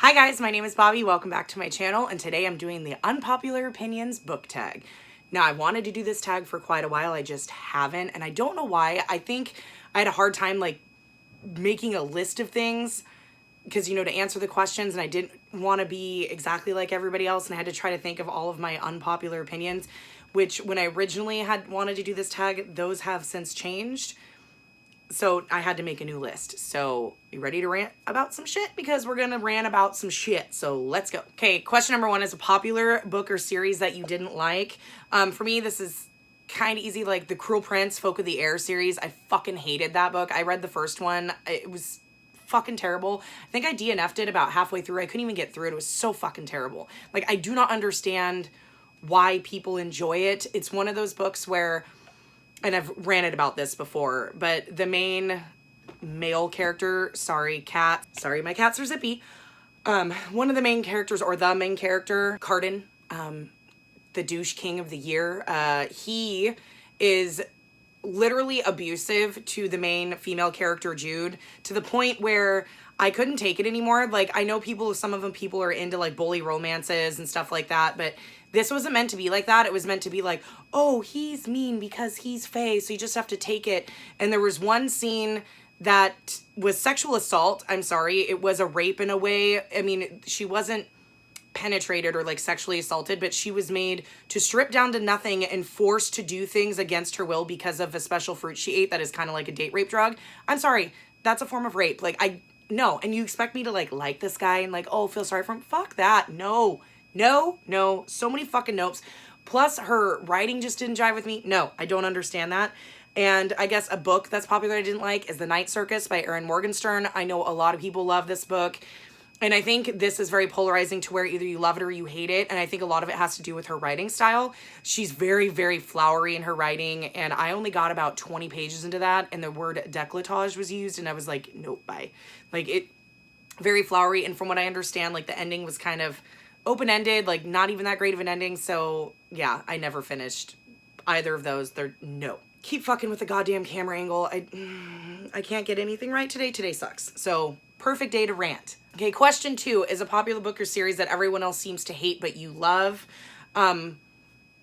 Hi guys, my name is Bobby. Welcome back to my channel, and today I'm doing the Unpopular Opinions book tag. Now, I wanted to do this tag for quite a while, I just haven't, and I don't know why. I think I had a hard time making a list of things because, to answer the questions, and I didn't want to be exactly like everybody else, and I had to try to think of all of my unpopular opinions, which when I originally had wanted to do this tag, those have since changed. So I had to make a new list. So you ready to rant about some shit? Because we're going to rant about some shit. So let's go. Okay, question number 1 is a popular book or series that you didn't like. For me, this is kind of easy. Like the Cruel Prince, Folk of the Air series. I fucking hated that book. I read the first one. It was fucking terrible. I think I DNF'd it about halfway through. I couldn't even get through it. It was so fucking terrible. Like, I do not understand why people enjoy it. It's one of those books where, and I've ranted about this before, but the main male character, sorry, my cats are zippy. One of the main characters, or the main character, Carden, the douche king of the year, he is literally abusive to the main female character, Jude, to the point where I couldn't take it anymore. Like, I know some of them people are into like bully romances and stuff like that, but this wasn't meant to be like that. It was meant to be like, oh, he's mean because he's fey, so you just have to take it. And there was one scene that was sexual assault. I'm sorry. It was a rape in a way. I mean, she wasn't penetrated or like sexually assaulted, but she was made to strip down to nothing and forced to do things against her will because of a special fruit she ate that is kind of like a date rape drug. I'm sorry. That's a form of rape. No. And you expect me to like this guy and feel sorry for him? Fuck that. No. So many fucking nopes. Plus, her writing just didn't jive with me. No, I don't understand that. And I guess a book that's popular I didn't like is The Night Circus by Erin Morgenstern. I know a lot of people love this book. And I think this is very polarizing to where either you love it or you hate it. And I think a lot of it has to do with her writing style. She's very, very flowery in her writing. And I only got about 20 pages into that. And the word décolletage was used. And I was like, nope, bye. Very flowery. And from what I understand, the ending was kind of open-ended, not even that great of an ending. So yeah, I never finished either of those. No. Keep fucking with the goddamn camera angle. I can't get anything right today. Today sucks. So perfect day to rant. Okay, question 2 is a popular book or series that everyone else seems to hate but you love.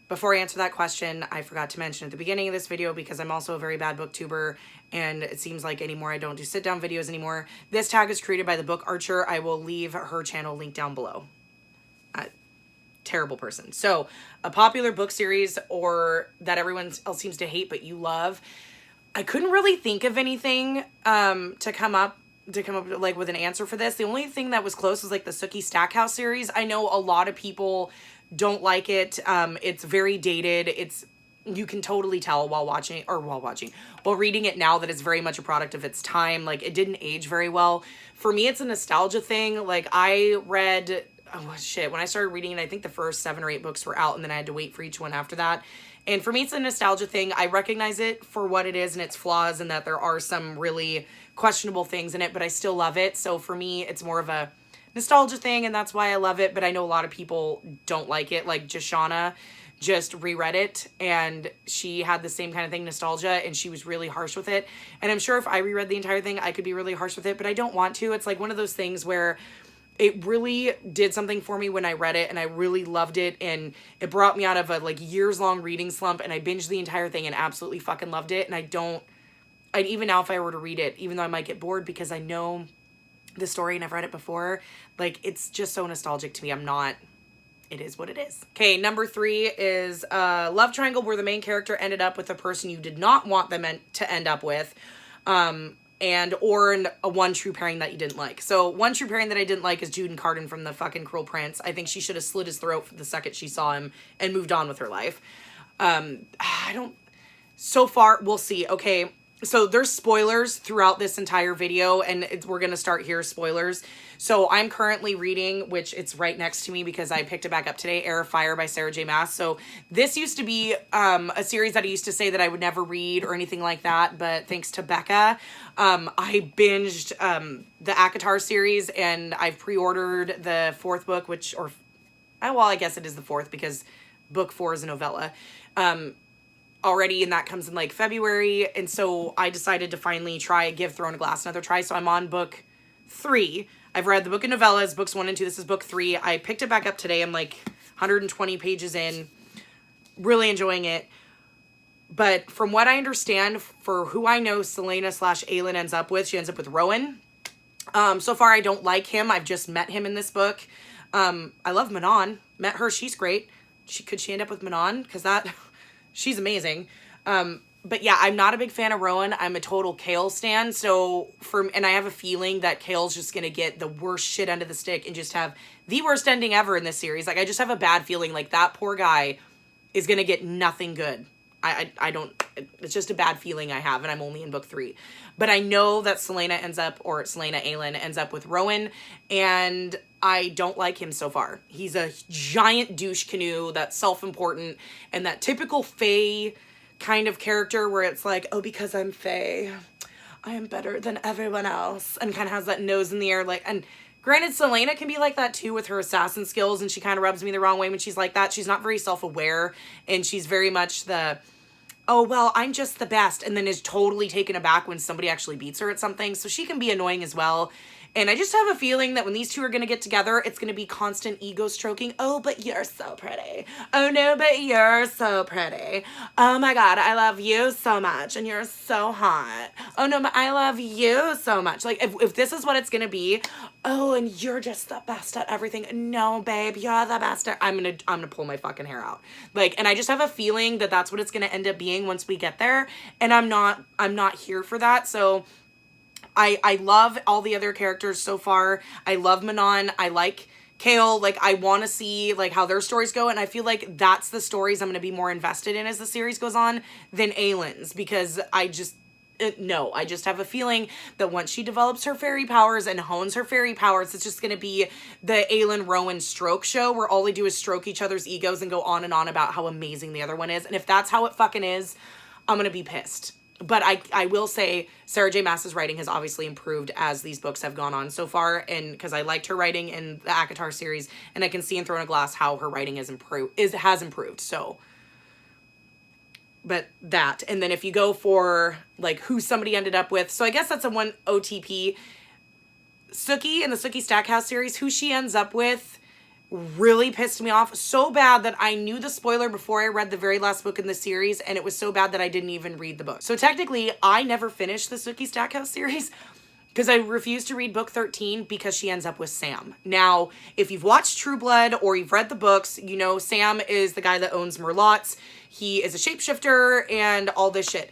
Before I answer that question, I forgot to mention at the beginning of this video, because I'm also a very bad booktuber, and it seems like anymore I don't do sit-down videos anymore. This tag is created by the Book Archer. I will leave her channel linked down below. Terrible person. So, a popular book series or that everyone else seems to hate but you love. I couldn't really think of anything to come up with an answer for this. The only thing that was close was the Sookie Stackhouse series. I know a lot of people don't like it. It's very dated. You can totally tell while reading it now that it's very much a product of its time. It didn't age very well. For me, it's a nostalgia thing. I read, when I started reading it, I think the first 7 or 8 books were out, and then I had to wait for each one after that. And for me, it's a nostalgia thing. I recognize it for what it is and its flaws, and that there are some really questionable things in it, but I still love it. So for me, it's more of a nostalgia thing, and that's why I love it. But I know a lot of people don't like it. Jashana just reread it, and she had the same kind of thing, nostalgia, and she was really harsh with it. And I'm sure if I reread the entire thing, I could be really harsh with it, but I don't want to. It's one of those things where it really did something for me when I read it, and I really loved it, and it brought me out of a years-long reading slump, and I binged the entire thing and absolutely fucking loved it. And even now if I were to read it, even though I might get bored because I know the story and I've read it before, it's just so nostalgic to me. It is what it is. Okay, number 3 is a love triangle where the main character ended up with a person you did not want them to end up with. Or a one true pairing that you didn't like. So one true pairing that I didn't like is Jude and Carden from the fucking Cruel Prince. I think she should have slit his throat the second she saw him and moved on with her life. So far, we'll see. Okay, so there's spoilers throughout this entire video, and we're going to start here, spoilers. So I'm currently reading, which it's right next to me because I picked it back up today, Air of Fire by Sarah J. Maas. So this used to be a series that I used to say that I would never read or anything like that, but thanks to Becca, I binged the ACOTAR series, and I've pre-ordered the 4th book, I guess it is the 4th because book 4 is a novella. Already, and that comes in February, and so I decided to finally give Throne of Glass another try. So I'm on book 3. I've read the book of novellas, books 1 and 2. This is book 3. I picked it back up today. I'm like 120 pages in. Really enjoying it. But from what I understand, for who I know Selena / Aelin ends up with, she ends up with Rowan. So far, I don't like him. I've just met him in this book. I love Manon. Met her. She's great. Could she end up with Manon? Because she's amazing. But yeah, I'm not a big fan of Rowan. I'm a total Kale stan. And I have a feeling that Kale's just going to get the worst shit end of the stick and just have the worst ending ever in this series. Like, I just have a bad feeling like that poor guy is going to get nothing good. It's just a bad feeling I have, and I'm only in book 3. But I know that Selena Aelin ends up with Rowan, and I don't like him so far. He's a giant douche canoe that's self-important, and that typical Fae kind of character where it's like, oh, because I'm Fae, I am better than everyone else, and kind of has that nose in the air, like, and granted, Selena can be like that too with her assassin skills, and she kind of rubs me the wrong way when she's like that. She's not very self-aware, and she's very much the, oh, well, I'm just the best, and then is totally taken aback when somebody actually beats her at something. So she can be annoying as well. And I just have a feeling that when these two are going to get together, it's going to be constant ego stroking. Oh, but you're so pretty. Oh, no, but you're so pretty. Oh, my God, I love you so much, and you're so hot. Oh, no, but I love you so much. Like, if this is what it's going to be, oh, and you're just the best at everything. No, babe, you're the best at... I'm gonna pull my fucking hair out. Like, and I just have a feeling that that's what it's going to end up being once we get there, and I'm not here for that, so... I love all the other characters so far. I love Manon. I like Kale. Like, I want to see, like, how their stories go. And I feel like that's the stories I'm going to be more invested in as the series goes on than Aelin's. Because I just have a feeling that once she develops her fairy powers and hones her fairy powers, it's just going to be the Aelin Rowan stroke show where all they do is stroke each other's egos and go on and on about how amazing the other one is. And if that's how it fucking is, I'm going to be pissed. But I will say Sarah J. Maas's writing has obviously improved as these books have gone on so far. And because I liked her writing in the ACOTAR series, and I can see in Throne of Glass how her writing has improved. So, but that. And then if you go for like who somebody ended up with. So I guess that's a one OTP. Sookie in the Sookie Stackhouse series, who she ends up with really pissed me off so bad that I knew the spoiler before I read the very last book in the series, and it was so bad that I didn't even read the book. So technically, I never finished the Sookie Stackhouse series because I refused to read book 13 because she ends up with Sam. Now, if you've watched True Blood or you've read the books, you know Sam is the guy that owns Merlots. He is a shapeshifter and all this shit.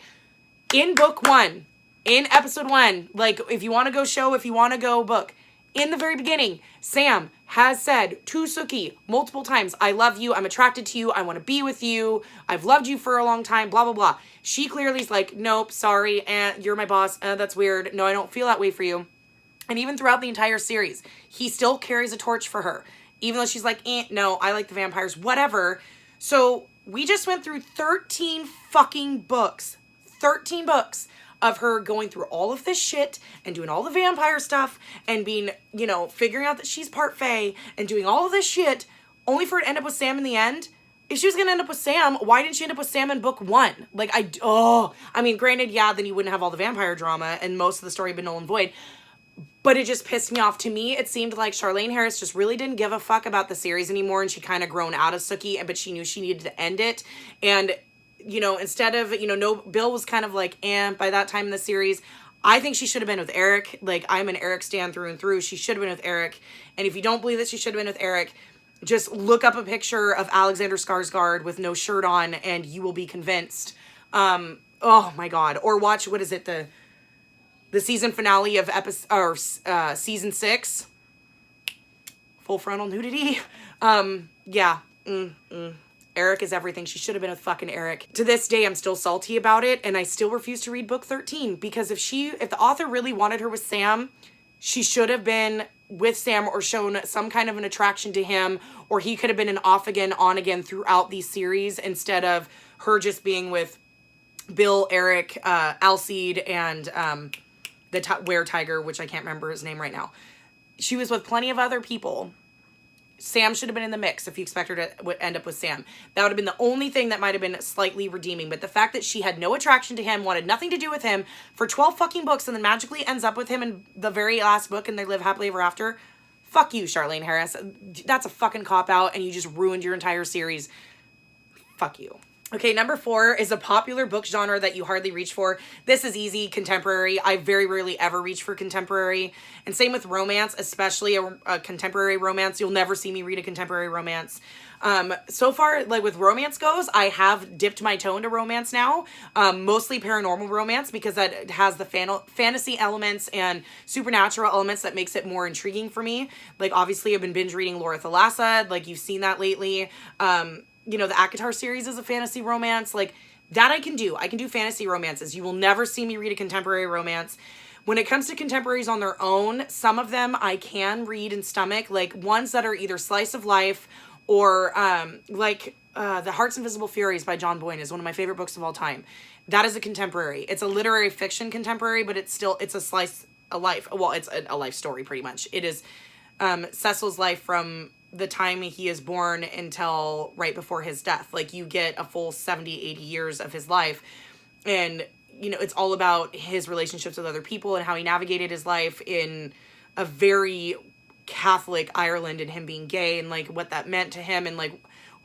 In book 1, in episode 1, like if you want to go show, if you want to go book, in the very beginning, Sam has said to Sookie multiple times, I love you, I'm attracted to you, I want to be with you, I've loved you for a long time, blah, blah, blah. She clearly is like, nope, sorry, you're my boss, that's weird, no, I don't feel that way for you. And even throughout the entire series, he still carries a torch for her. Even though she's like, no, I like the vampires, whatever. So we just went through 13 fucking books. 13 books of her going through all of this shit and doing all the vampire stuff and being, you know, figuring out that she's part Fae and doing all of this shit only for it to end up with Sam in the end. If she was going to end up with Sam, why didn't she end up with Sam in book 1? Like, I mean, granted, yeah, then you wouldn't have all the vampire drama and most of the story been null and void. But it just pissed me off. To me, it seemed like Charlaine Harris just really didn't give a fuck about the series anymore, and she kind of grown out of Sookie, but she knew she needed to end it. And you know, instead of, you know, no, Bill was kind of like, by that time in the series. I think she should have been with Eric. Like, I'm an Eric stan through and through. She should have been with Eric. And if you don't believe that she should have been with Eric, just look up a picture of Alexander Skarsgård with no shirt on and you will be convinced. Oh my God. Or watch, what is it? The season finale of season 6. Full frontal nudity. Yeah. Eric is everything. She should have been with fucking Eric. To this day, I'm still salty about it, and I still refuse to read book 13 because if the author really wanted her with Sam, she should have been with Sam or shown some kind of an attraction to him, or he could have been an off again, on again throughout these series instead of her just being with Bill, Eric, Alcide, and the Were-Tiger, which I can't remember his name right now. She was with plenty of other people. Sam should have been in the mix if you expect her to end up with Sam. That would have been the only thing that might have been slightly redeeming. But the fact that she had no attraction to him, wanted nothing to do with him for 12 fucking books, and then magically ends up with him in the very last book and they live happily ever after. Fuck you, Charlaine Harris. That's a fucking cop-out and you just ruined your entire series. Fuck you. Okay, number 4 is a popular book genre that you hardly reach for. This is easy, contemporary. I very rarely ever reach for contemporary. And same with romance, especially a contemporary romance. You'll never see me read a contemporary romance. So far, like with romance goes, I have dipped my toe into romance now. Mostly paranormal romance because that has the fantasy elements and supernatural elements that makes it more intriguing for me. Like obviously I've been binge reading Laura Thalassa, like you've seen that lately. You know, the ACOTAR series is a fantasy romance. Like, that I can do. I can do fantasy romances. You will never see me read a contemporary romance. When it comes to contemporaries on their own, some of them I can read and stomach. Like, ones that are either slice of life or, The Heart's Invisible Furies by John Boyne is one of my favorite books of all time. That is a contemporary. It's a literary fiction contemporary, but it's a slice of life. Well, it's a life story, pretty much. It is Cecil's life from the time he is born until right before his death. Like, you get a full 70, 80 years of his life. And, you know, it's all about his relationships with other people and how he navigated his life in a very Catholic Ireland and him being gay and, like, what that meant to him and, like,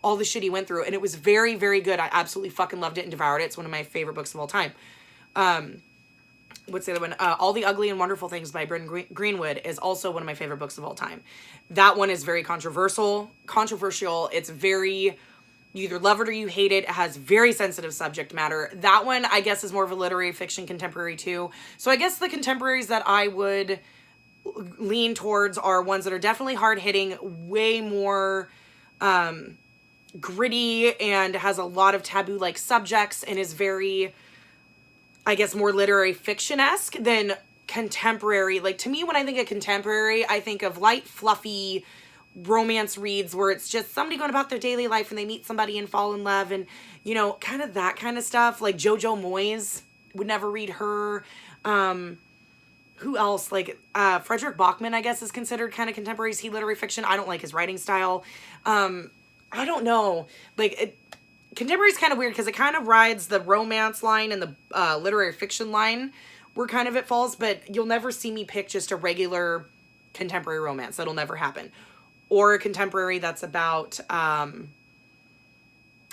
all the shit he went through. And it was very, very good. I absolutely fucking loved it and devoured it. It's one of my favorite books of all time. What's the other one? All the Ugly and Wonderful Things by Brendan Greenwood is also one of my favorite books of all time. That one is very controversial. It's very, you either love it or you hate it. It has very sensitive subject matter. That one, I guess, is more of a literary fiction contemporary too. So I guess the contemporaries that I would lean towards are ones that are definitely hard-hitting, way more gritty, and has a lot of taboo-like subjects, and is very, I guess, more literary fiction-esque than contemporary. Like, to me, when I think of contemporary, I think of light, fluffy romance reads where it's just somebody going about their daily life and they meet somebody and fall in love and, you know, kind of that kind of stuff. Like Jojo Moyes, would never read her. Who else? Like, Frederick Bachman, I guess, is considered kind of contemporary. Is he literary fiction? I don't like his writing style. I don't know. Like, contemporary is kind of weird because it kind of rides the romance line and the literary fiction line where kind of it falls, but you'll never see me pick just a regular contemporary romance. That'll never happen. Or a contemporary that's about, I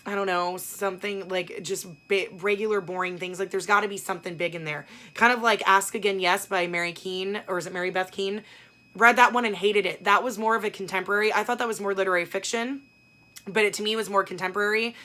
don't know, something like just regular boring things. Like, there's got to be something big in there. Kind of like Ask Again Yes by Mary Keene, or is it Mary Beth Keene? Read that one and hated it. That was more of a contemporary. I thought that was more literary fiction, but it to me was more contemporary.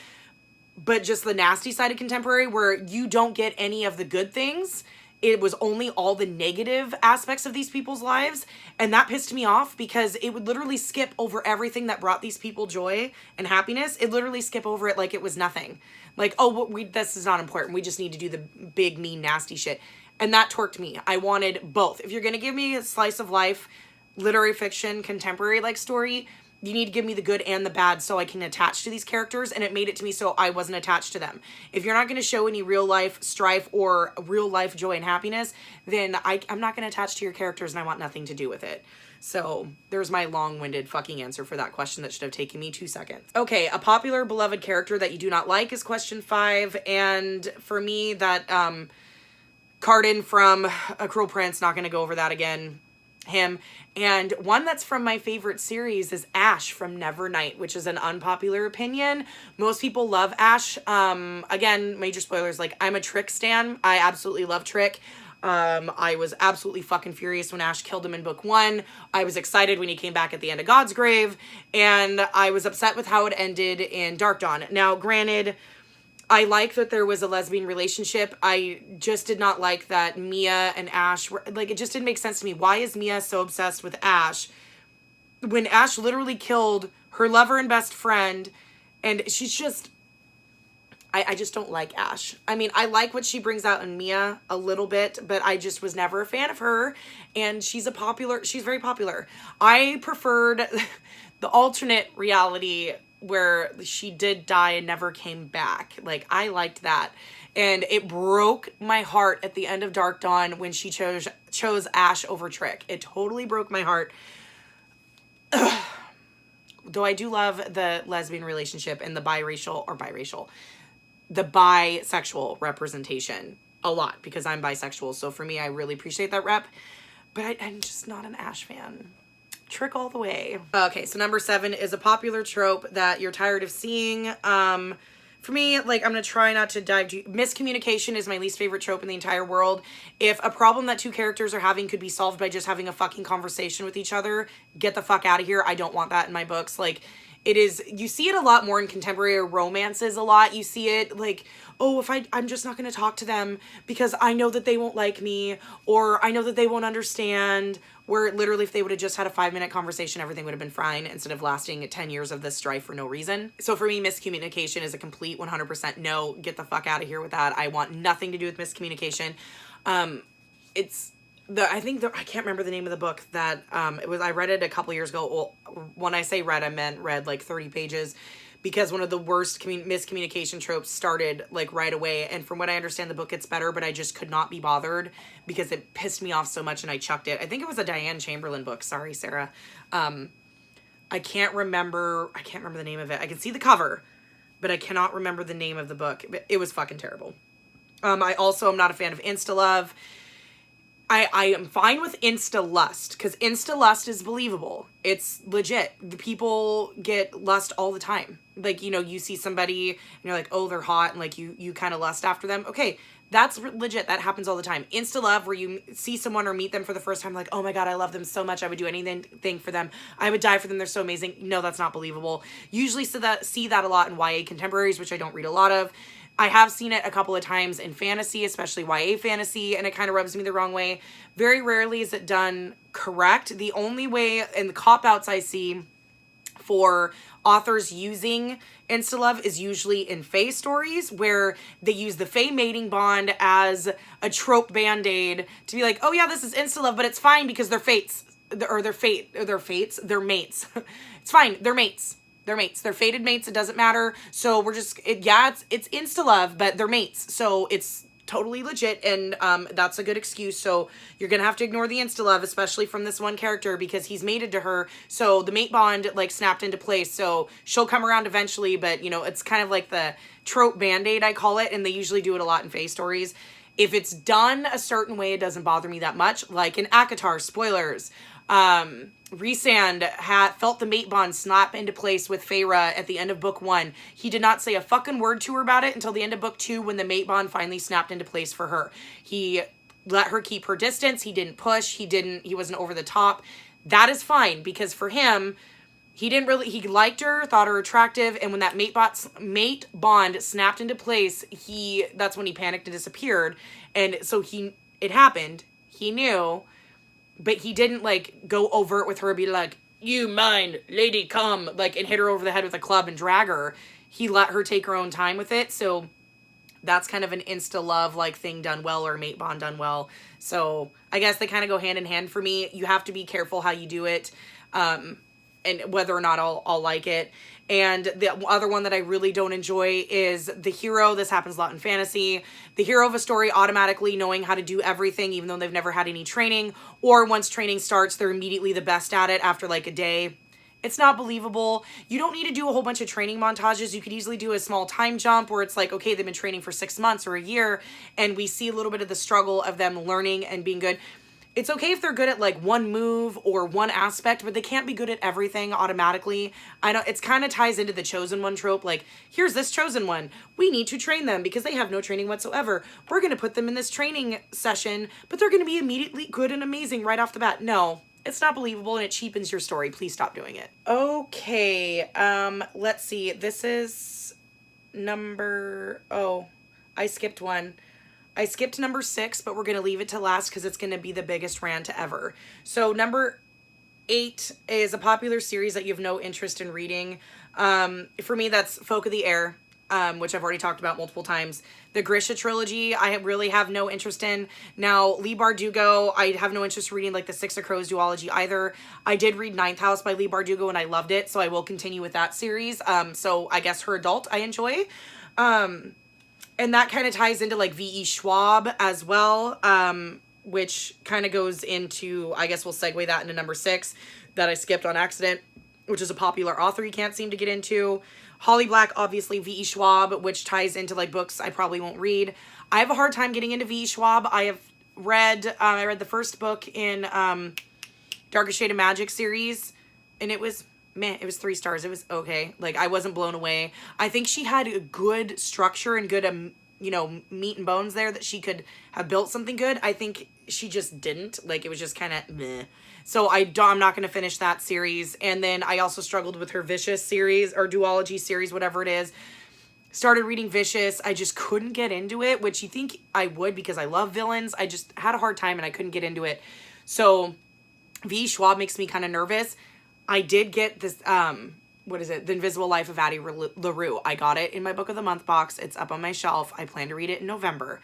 But just the nasty side of contemporary where you don't get any of the good things. It was only all the negative aspects of these people's lives. And that pissed me off because it would literally skip over everything that brought these people joy and happiness. It literally skip over it like it was nothing. Like, oh, this is not important. We just need to do the big, mean, nasty shit. And that torqued me. I wanted both. If you're going to give me a slice of life, literary fiction, contemporary like story, you need to give me the good and the bad so I can attach to these characters, and it made it to me so I wasn't attached to them. If you're not going to show any real life strife or real life joy and happiness, then I'm not going to attach to your characters and I want nothing to do with it. So there's my long-winded fucking answer for that question that should have taken me 2 seconds. Okay, a popular beloved character that you do not like is question 5, and for me that Cardan from A Cruel Prince, not going to go over that again. Him. And one that's from my favorite series is Ash from Nevernight, which is an unpopular opinion. Most people love Ash. Again, major spoilers, like, I'm a Trick stan. I absolutely love Trick. I was absolutely fucking furious when Ash killed him in book 1. I was excited when he came back at the end of God's Grave, and I was upset with how it ended in Dark Dawn. Now, granted, I like that there was a lesbian relationship. I just did not like that Mia and Ash were, like, it just didn't make sense to me. Why is Mia so obsessed with Ash when Ash literally killed her lover and best friend? And she's just, I just don't like Ash. I mean, I like what she brings out in Mia a little bit, but I just was never a fan of her. And she's very popular. I preferred the alternate reality where she did die and never came back. Like, I liked that. And it broke my heart at the end of Dark Dawn when she chose Ash over Trick. It totally broke my heart. though I do love the lesbian relationship and the the bisexual representation a lot because I'm bisexual. So for me, I really appreciate that rep, but I'm just not an Ash fan. Trick all the way. Okay, so number 7 is a popular trope that you're tired of seeing. For me, like, I'm gonna try not to dive too... Miscommunication is my least favorite trope in the entire world. If a problem that 2 characters are having could be solved by just having a fucking conversation with each other, get the fuck out of here. I don't want that in my books. Like, it is... You see it a lot more in contemporary romances a lot. You see it, like, oh, if I'm just not gonna talk to them because I know that they won't like me, or I know that they won't understand, where literally if they would have just had a 5-minute conversation, everything would have been fine instead of lasting 10 years of this strife for no reason. So for me, miscommunication is a complete 100% no. Get the fuck out of here with that. I want nothing to do with miscommunication. I can't remember the name of the book that I read it a couple years ago. Well, when I say read, I meant read like 30 pages. Because one of the worst miscommunication tropes started like right away. And from what I understand, the book gets better, but I just could not be bothered because it pissed me off so much and I chucked it. I think it was a Diane Chamberlain book. Sorry, Sarah. I can't remember the name of it. I can see the cover, but I cannot remember the name of the book. It was fucking terrible. I also am not a fan of Insta Love. I am fine with Insta Lust because Insta Lust is believable. It's legit. The people get lust all the time. Like, you know, you see somebody and you're like, oh, they're hot. And like you kind of lust after them. Okay, that's legit. That happens all the time. Insta Love, where you see someone or meet them for the first time, like, oh my God, I love them so much. I would do anything for them. I would die for them. They're so amazing. No, that's not believable. Usually see that a lot in YA contemporaries, which I don't read a lot of. I have seen it a couple of times in fantasy, especially YA fantasy, and it kind of rubs me the wrong way. Very rarely is it done correct. The only way, and the cop-outs I see for authors using Insta Love is usually in fae stories, where they use the fae mating bond as a trope band-aid to be like, oh yeah, this is Insta Love, but it's fine because they're fates. They're mates. It's fine, they're mates. They're mates. They're fated mates. It doesn't matter. So we're just, it's Insta Love, but they're mates. So it's totally legit, and that's a good excuse. So you're going to have to ignore the Insta Love, especially from this one character, because he's mated to her. So the mate bond, like, snapped into place. So she'll come around eventually, but, you know, it's kind of like the trope band-aid, I call it, and they usually do it a lot in fae stories. If it's done a certain way, it doesn't bother me that much. Like in ACOTAR, spoilers, Rhysand felt the mate bond snap into place with Feyre at the end of book 1. He did not say a fucking word to her about it until the end of book 2 when the mate bond finally snapped into place for her. He let her keep her distance. He didn't push. He wasn't over the top. That is fine because for him, he liked her, thought her attractive, and when that mate bond snapped into place, that's when he panicked and disappeared. And so it happened. He knew. But he didn't, like, go overt with her, be like, you mine, lady, come, like, and hit her over the head with a club and drag her. He let her take her own time with it. So that's kind of an Insta Love, like, thing done well, or mate bond done well. So I guess they kind of go hand in hand for me. You have to be careful how you do it, and whether or not I'll like it. And the other one that I really don't enjoy is the hero. This happens a lot in fantasy. The hero of a story automatically knowing how to do everything even though they've never had any training. Or once training starts, they're immediately the best at it after like a day. It's not believable. You don't need to do a whole bunch of training montages. You could easily do a small time jump where it's like, okay, they've been training for 6 months or a year, and we see a little bit of the struggle of them learning and being good. It's okay if they're good at like one move or one aspect, but they can't be good at everything automatically. I know it's kind of ties into the chosen one trope. Like, here's this chosen one. We need to train them because they have no training whatsoever. We're going to put them in this training session, but they're going to be immediately good and amazing right off the bat. No, it's not believable and it cheapens your story. Please stop doing it. Okay. Let's see. This is I skipped one. I skipped number 6, but we're going to leave it to last because it's going to be the biggest rant ever. So number 8 is a popular series that you have no interest in reading. For me, that's Folk of the Air, which I've already talked about multiple times. The Grisha trilogy, I really have no interest in. Now, Leigh Bardugo, I have no interest in reading like the Six of Crows duology either. I did read Ninth House by Leigh Bardugo and I loved it, so I will continue with that series. So I guess her adult I enjoy. And that kind of ties into like V.E. Schwab as well, which kind of goes into, I guess we'll segue that into number 6 that I skipped on accident. which is a popular author you can't seem to get into. Holly Black, obviously V.E. Schwab, which ties into like books I probably won't read. I have a hard time getting into V.E. Schwab. I read the first book in Darkest Shade of Magic series, and it was meh. It was 3 stars. It was okay. Like, I wasn't blown away. I think she had a good structure and good, you know, meat and bones there that she could have built something good. I think she just didn't. Like, it was just kind of meh. So I'm not going to finish that series. And then I also struggled with her Vicious series or duology series, whatever it is. Started reading Vicious. I just couldn't get into it, which you think I would because I love villains. I just had a hard time and I couldn't get into it. So V. Schwab makes me kind of nervous. I did get this, what is it? The Invisible Life of Addie LaRue. I got it in my Book of the Month box. It's up on my shelf. I plan to read it in November.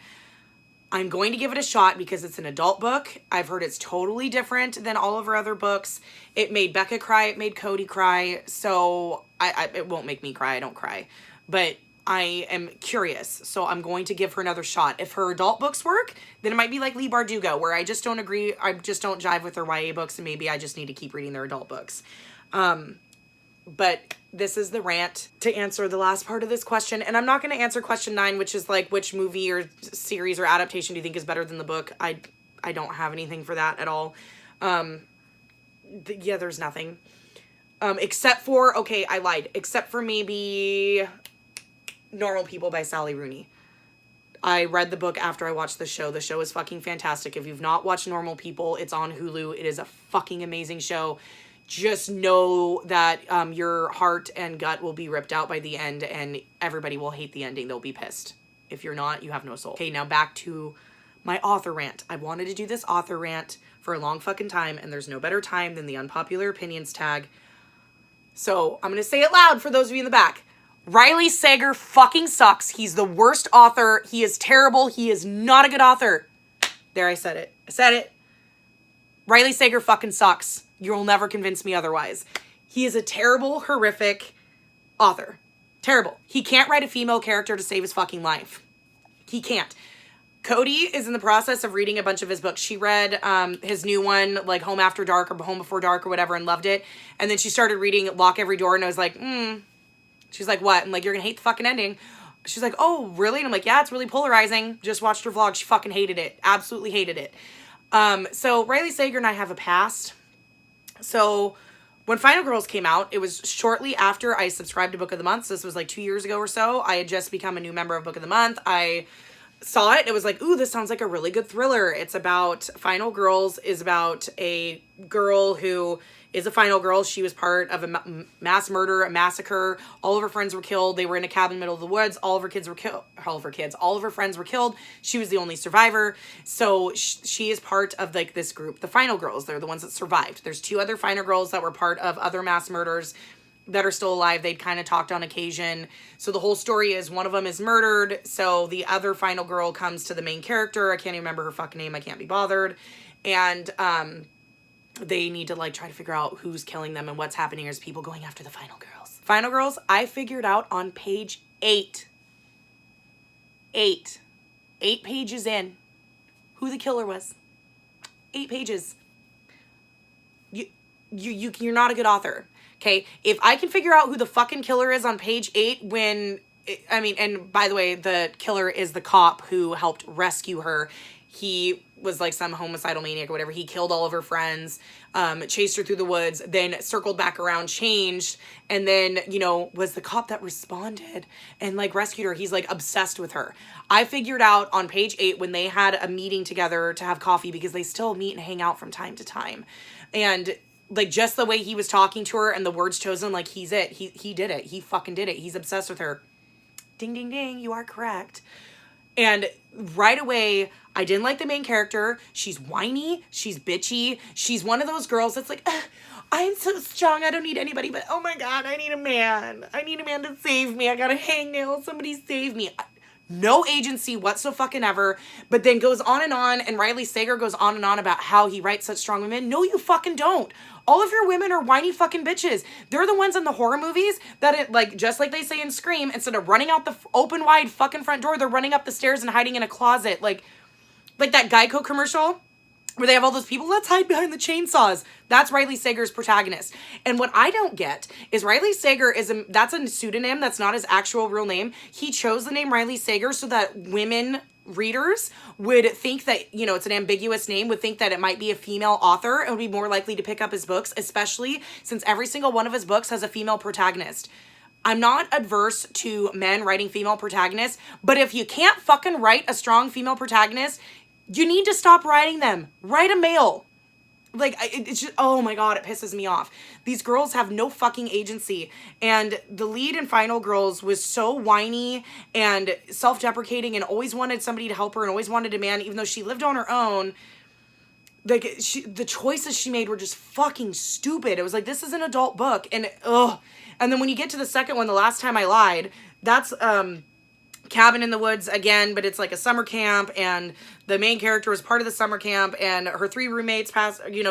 I'm going to give it a shot because it's an adult book. I've heard it's totally different than all of her other books. It made Becca cry. It made Cody cry. So it won't make me cry. I don't cry. But I am curious. So I'm going to give her another shot. If her adult books work, then it might be like Leigh Bardugo, where I just don't agree. I just don't jive with her YA books, and maybe I just need to keep reading their adult books. But this is the rant to answer the last part of this question. And I'm not going to answer question 9, which is like, which movie or series or adaptation do you think is better than the book? I don't have anything for that at all. Yeah, there's nothing. Except for, okay, I lied. Except for maybe Normal People by Sally Rooney. I read the book after I watched the show. The show is fucking fantastic. If you've not watched Normal People, it's on Hulu. It is a fucking amazing show. Just know that your heart and gut will be ripped out by the end, and everybody will hate the ending. They'll be pissed. If you're not, you have no soul. Okay, now back to my author rant. I wanted to do this author rant for a long fucking time, and there's no better time than the unpopular opinions tag. So I'm going to say it loud for those of you in the back. Riley Sager fucking sucks. He's the worst author. He is terrible. He is not a good author. There, I said it. I said it. Riley Sager fucking sucks. You'll never convince me otherwise. He is a terrible, horrific author. Terrible. He can't write a female character to save his fucking life. He can't. Cody is in the process of reading a bunch of his books. She read his new one, like Home After Dark or Home Before Dark or whatever, and loved it. And then she started reading Lock Every Door, and I was like, She's like, what? I'm like, you're going to hate the fucking ending. She's like, oh, really? And I'm like, yeah, it's really polarizing. Just watched her vlog. She fucking hated it. Absolutely hated it. So Riley Sager and I have a past. So when Final Girls came out, it was shortly after I subscribed to Book of the Month. So this was like 2 years ago or so. I had just become a new member of Book of the Month. I saw it. It was like, ooh, this sounds like a really good thriller. It's about Final Girls is about a girl who is a final girl. She was part of a mass murder, a massacre. All of her friends were killed. They were in a cabin in the middle of the woods. All of her kids were killed. All of her friends were killed. She was the only survivor. So she is part of like this group, the final girls. They're the ones that survived. There's 2 other final girls that were part of other mass murders that are still alive. They'd kind of talked on occasion. So the whole story is one of them is murdered. So the other final girl comes to the main character. I can't even remember her fucking name. I can't be bothered. And, they need to like try to figure out who's killing them, and what's happening is people going after the final girls. Final Girls, I figured out on page 8. 8 pages in who the killer was. 8 pages. You're not a good author. Okay, if I can figure out who the fucking killer is on page 8 and by the way, the killer is the cop who helped rescue her. He was like some homicidal maniac or whatever. He killed all of her friends, chased her through the woods, then circled back around, changed, and then, was the cop that responded and like rescued her. He's like obsessed with her. I figured out on page 8 when they had a meeting together to have coffee, because they still meet and hang out from time to time. And like just the way he was talking to her and the words chosen, like he's it. He did it. He fucking did it. He's obsessed with her. Ding, ding, ding. You are correct. And right away, I didn't like the main character. She's whiny. She's bitchy. She's one of those girls that's like, I'm so strong. I don't need anybody, but oh my God, I need a man. I need a man to save me. I got a hangnail. Somebody save me. No agency whatsoever, but then goes on, and Riley Sager goes on about how he writes such strong women. No, you fucking don't. All of your women are whiny fucking bitches. They're the ones in the horror movies that just like they say in Scream, instead of running out the open wide fucking front door, they're running up the stairs and hiding in a closet. Like that Geico commercial where they have all those people, let's hide behind the chainsaws. That's Riley Sager's protagonist. And what I don't get is Riley Sager that's a pseudonym. That's not his actual real name. He chose the name Riley Sager so that women readers would think that, you know, it's an ambiguous name, would think that it might be a female author and would be more likely to pick up his books, especially since every single one of his books has a female protagonist. I'm not adverse to men writing female protagonists, but if you can't fucking write a strong female protagonist, you need to stop writing them. Write a male. Like, it's just, oh my God, it pisses me off. These girls have no fucking agency. And the lead in Final Girls was so whiny and self-deprecating and always wanted somebody to help her and always wanted a man, even though she lived on her own. Like, the choices she made were just fucking stupid. It was like, this is an adult book. And, ugh. And then when you get to the second one, The Last Time I Lied, that's, cabin in the woods again, but it's like a summer camp, and the main character was part of the summer camp, and her 3 roommates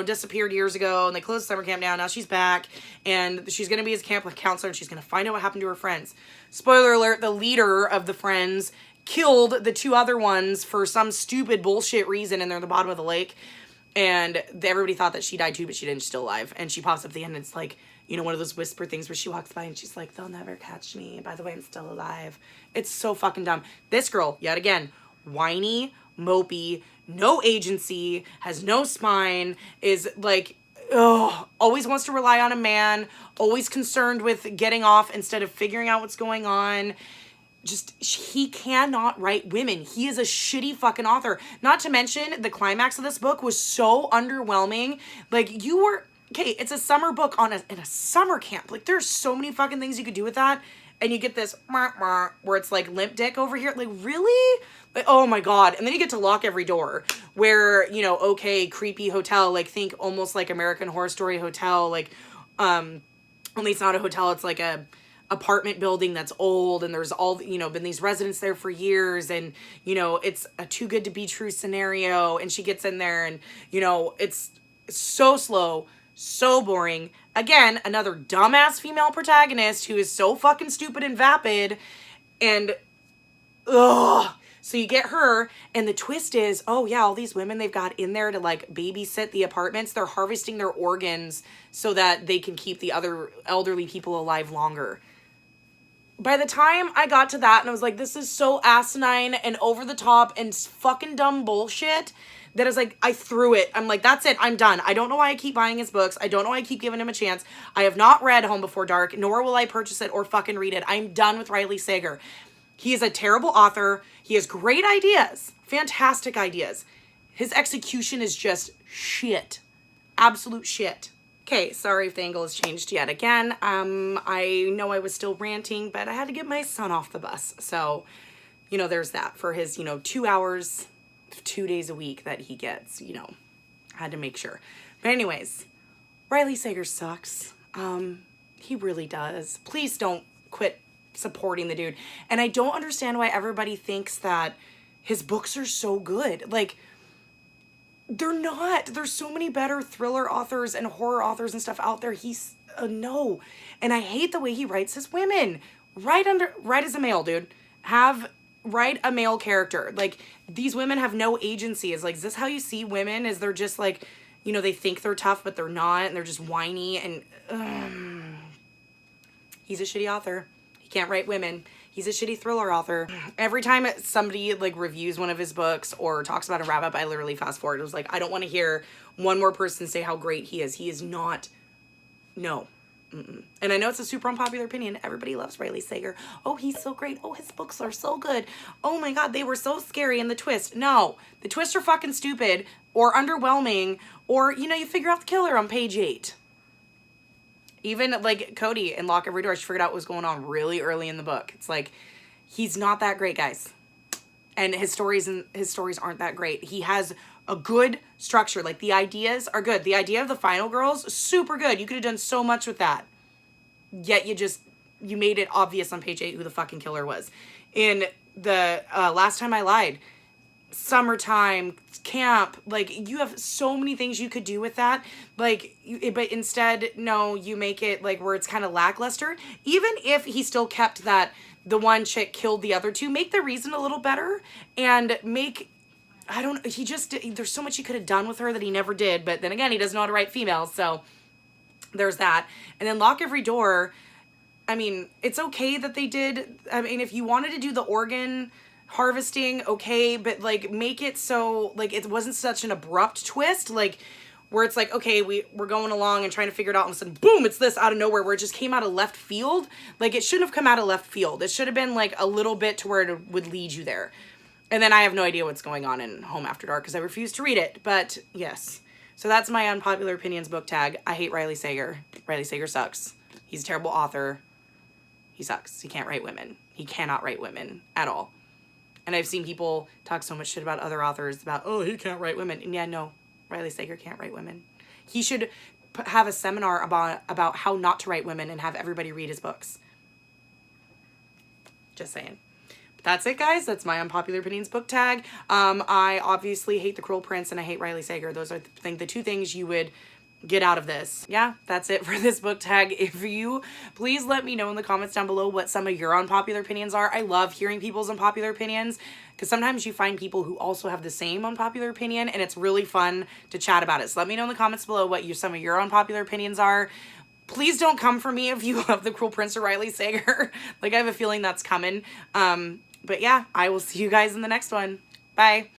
disappeared years ago, and they closed the summer camp down. Now she's back, and she's going to be his camp counselor, and she's going to find out what happened to her friends. Spoiler alert, the leader of the friends killed the 2 other ones for some stupid bullshit reason, and they're at the bottom of the lake, and everybody thought that she died too, but she didn't. She's still alive, and she pops up at the end, and it's like, you know, one of those whisper things where she walks by and she's like, they'll never catch me. By the way, I'm still alive. It's so fucking dumb. This girl, yet again, whiny, mopey, no agency, has no spine, is like, always wants to rely on a man, always concerned with getting off instead of figuring out what's going on. Just, he cannot write women. He is a shitty fucking author. Not to mention, the climax of this book was so underwhelming. Like, okay, it's a summer book in a summer camp. Like, there's so many fucking things you could do with that. And you get this where it's like limp dick over here. Like, really? Like, oh my God. And then you get to Lock Every Door, where, you know, okay, creepy hotel. Like, think almost like American Horror Story hotel. Like, only it's not a hotel. It's like a apartment building that's old, and there's all, you know, been these residents there for years, and, you know, it's a too good to be true scenario. And she gets in there, and, you know, it's so slow, so boring. Again, another dumbass female protagonist who is so fucking stupid and vapid. And, ugh. So you get her, and the twist is, oh yeah, all these women they've got in there to like babysit the apartments, they're harvesting their organs so that they can keep the other elderly people alive longer. By the time I got to that, and I was like, this is so asinine and over the top and fucking dumb bullshit, that is like, I threw it. I'm like, that's it. I'm done. I don't know why I keep buying his books. I don't know why I keep giving him a chance. I have not read Home Before Dark, nor will I purchase it or fucking read it. I'm done with Riley Sager. He is a terrible author. He has great ideas. Fantastic ideas. His execution is just shit. Absolute shit. Okay, sorry if the angle has changed yet again. I know I was still ranting, but I had to get my son off the bus. So, you know, there's that for his, 2 hours, 2 days a week that he gets, I had to make sure. But anyways, Riley Sager sucks. He really does. Please don't quit supporting the dude. And I don't understand why everybody thinks that his books are so good. Like, they're not. There's so many better thriller authors and horror authors and stuff out there. He's no. And I hate the way he writes his women. Write as a male, dude. Write a male character. Like, these women have no agency. Is this how you see women? Is they're just like, they think they're tough, but they're not, and they're just whiny, and he's a shitty author. He can't write women. He's a shitty thriller author. Every time somebody reviews one of his books or talks about a wrap-up, I literally fast forward. It was like, I don't want to hear one more person say how great he is. He is not. No. Mm-mm. And I know it's a super unpopular opinion. Everybody loves Riley Sager. Oh, he's so great. Oh, his books are so good. Oh my God, they were so scary in the twist. No, the twists are fucking stupid or underwhelming, or, you figure out the killer on page 8. Even Cody in Lock Every Door, she figured out what was going on really early in the book. It's like, he's not that great, guys. And his stories aren't that great. He has a good structure. The ideas are good. The idea of the Final Girls, super good. You could have done so much with that. Yet you made it obvious on page 8 who the fucking killer was. In the Last Time I Lied, summertime, camp, you have so many things you could do with that. But instead, no, you make it where it's kind of lackluster. Even if he still kept that the one chick killed the other two, make the reason a little better and make I don't, he just, there's so much he could have done with her that he never did. But then again, he doesn't know how to write females. So there's that. And then Lock Every Door. I mean, it's okay that they did. I mean, if you wanted to do the organ harvesting, okay, but like make it so like it wasn't such an abrupt twist, like where it's like, okay, we're going along and trying to figure it out, and sudden, boom, it's this out of nowhere, where it just came out of left field. Like, it shouldn't have come out of left field. It should have been like a little bit to where it would lead you there. And then I have no idea what's going on in Home After Dark because I refuse to read it. But yes, so that's my unpopular opinions book tag. I hate Riley Sager. Riley Sager sucks. He's a terrible author. He sucks. He can't write women. He cannot write women at all. And I've seen people talk so much shit about other authors about, oh, he can't write women. And yeah, no, Riley Sager can't write women. He should have a seminar about how not to write women and have everybody read his books. Just saying. But that's it, guys. That's my unpopular opinions book tag. I obviously hate The Cruel Prince and I hate Riley Sager. Those are the two things you would get out of this. Yeah, that's it for this book tag. If you, please let me know in the comments down below what some of your unpopular opinions are. I love hearing people's unpopular opinions because sometimes you find people who also have the same unpopular opinion and it's really fun to chat about it. So let me know in the comments below what some of your unpopular opinions are. Please don't come for me if you love The Cruel Prince or Riley Sager. Like, I have a feeling that's coming. But yeah, I will see you guys in the next one. Bye.